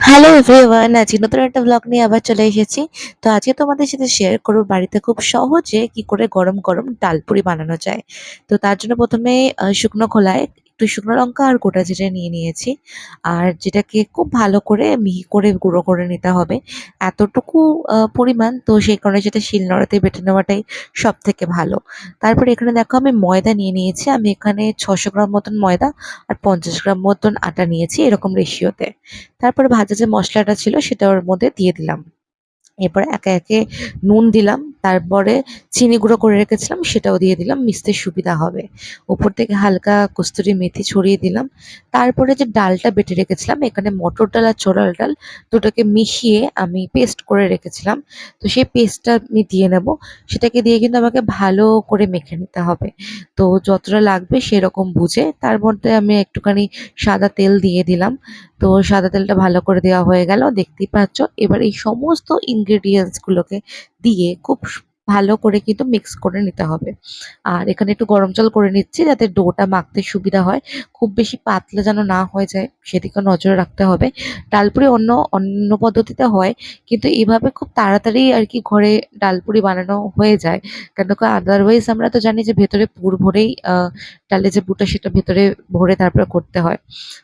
Hello everyone, আজকে নতুন একটা ব্লগ নিয়ে আবার চলে এসেছি। তো আজকে তোমাদের সাথে শেয়ার করবো বাড়িতে খুব সহজে কি করে গরম গরম ডালপুরি বানানো যায়। তো তার জন্য প্রথমে শুকনো খোলায় একটু শুকনো লঙ্কা আর গোটা জিরে নিয়ে নিয়েছি। আর যেটাকে খুব ভালো করে মিহি করে গুঁড়ো করে নিতে হবে। এতটুকু পরিমাণ, তো সেই কারণে সেটা শিলনোড়াতে বেটে নেওয়াটাই সব থেকে ভালো। তারপরে এখানে দেখো আমি ময়দা নিয়ে নিয়েছি। আমি এখানে 600 গ্রাম মতন ময়দা আর 50 গ্রাম মতন আটা নিয়েছি, এরকম রেশিওতে। তারপরে ভাজা যে মশলাটা ছিল সেটা ওর মধ্যে দিয়ে দিলাম। এরপরে একে একে নুন দিলাম, তারপরে চিনি গুঁড়ো করে রেখেছিলাম সেটাও দিয়ে দিলাম, মিশতে সুবিধা হবে। ওপর থেকে হালকা কস্তুরি মেথি ছড়িয়ে দিলাম। তারপরে যে ডালটা বেটে রেখেছিলাম, এখানে মটর ডাল আর ছোলার ডাল দুটোকে মিশিয়ে আমি পেস্ট করে রেখেছিলাম। তো সেই পেস্টটা আমি দিয়ে নেব। সেটাকে দিয়ে কিন্তু আমাকে ভালো করে মেখে নিতে হবে। তো যতটা লাগবে সেরকম বুঝে তার মধ্যে আমি একটুখানি সাদা তেল দিয়ে দিলাম। তো সাদা তেলটা ভালো করে দেওয়া হয়ে গেল, দেখতেই পাচ্ছ। এবার এই সমস্ত ইনগ্রেডিয়েন্টস গুলোকে দিয়ে খুব ভালো করে কিন্তু মিক্স করে নিতে হবে। আর এখানে একটু গরম জল করে নিচ্ছি যাতে ডোটা মাখতে সুবিধা হয়। খুব বেশি পাতলা যেন না হয়ে যায় সেদিকে নজরে রাখতে হবে। ডালপুরি অন্য অন্য পদ্ধতিতে হয়, কিন্তু এইভাবে খুব তাড়াতাড়ি আর কি ঘরে ডালপুরি বানানো হয়ে যায়। কেন কি আদারওয়াইজ আমরা তো জানি যে ভেতরে পুর ভরেই ডালের যে পুরটা সেটা ভেতরে ভরে তারপরে করতে হয়।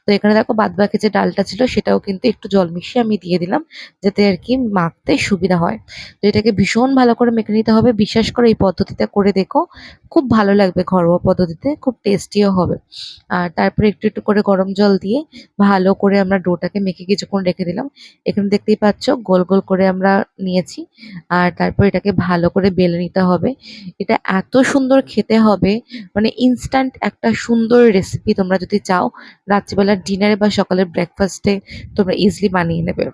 তো এখানে দেখো বাদবাকি যে ডালটা ছিল সেটাও কিন্তু একটু জল মিশিয়ে আমি দিয়ে দিলাম, যাতে আর কি মাখতে সুবিধা হয়। তো এটাকে ভীষণ ভালো করে মেখে নিতে হবে। বিশ্বাস করে এই পদ্ধতিটা করে দেখো, খুব ভালো লাগবে। ঘরোয়া পদ্ধতিতে খুব টেস্টিও হবে। আর তারপরে একটু একটু করে গরম জল দিয়ে ভালো করে আমরা ডোটাকে মেখে কিছুক্ষণ রেখে দিলাম। এখানে দেখতেই পাচ্ছ গোল গোল করে আমরা নিয়েছি। আর তারপর এটাকে ভালো করে বেলে নিতে হবে। এটা এত সুন্দর খেতে হবে, মানে ইনস্ট্যান্ট একটা সুন্দর রেসিপি। তোমরা যদি চাও রাত্রিবেলার ডিনারে বা সকালের ব্রেকফাস্টে তোমরা ইজিলি বানিয়ে নেবে।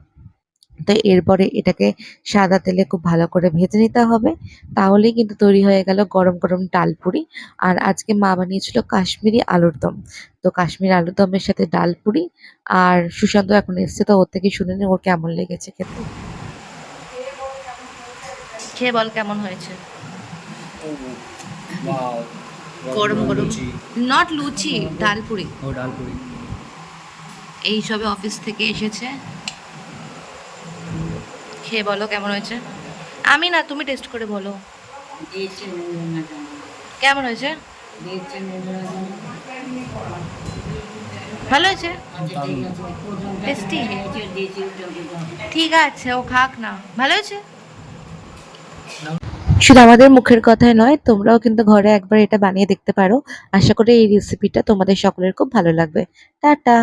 তো এরপরে এটাকে সাদা তেলে খুব ভালো করে ভেজে নিতে হবে। তাহলেই কিন্তু তৈরি হয়ে গেল গরম গরম ডালপুরি। আর আজকে মা বানিয়েছিল কাশ্মীরি আলুর দম। তো কাশ্মীরি আলুর দমের সাথে ডালপুরি। আর সুশান্ত এখন এসছে, তো ওর থেকে শুনে নি ওর কেমন লেগেছে খেতে। খেয়ে বল কেমন হয়েছে। वाओ बहुत গরম गरम গরম, लुची নট লুচি, ডালপুরি। और दाल पूरी এই সবে অফিস থেকে এসেছে। খেয়ে বলো কেমন হয়েছে। আমি না, তুমি টেস্ট করে বলো দিয়েছে নুন কেমন হয়েছে। দিয়েছে নুন ভালো হয়েছে, আচ্ছা ঠিক আছে প্রথমটা টেস্টি। খেয়েছে দিয়েছি ওটা ঠিক আছে, ও খাক না, ভালো হয়েছে। শুধু আমাদের মুখের কথাই নয়, তোমরাও কিন্তু ঘরে একবার এটা বানিয়ে দেখতে পারো। আশা করি এই রেসিপিটা তোমাদের সকলের খুব ভালো লাগবে। টাটা।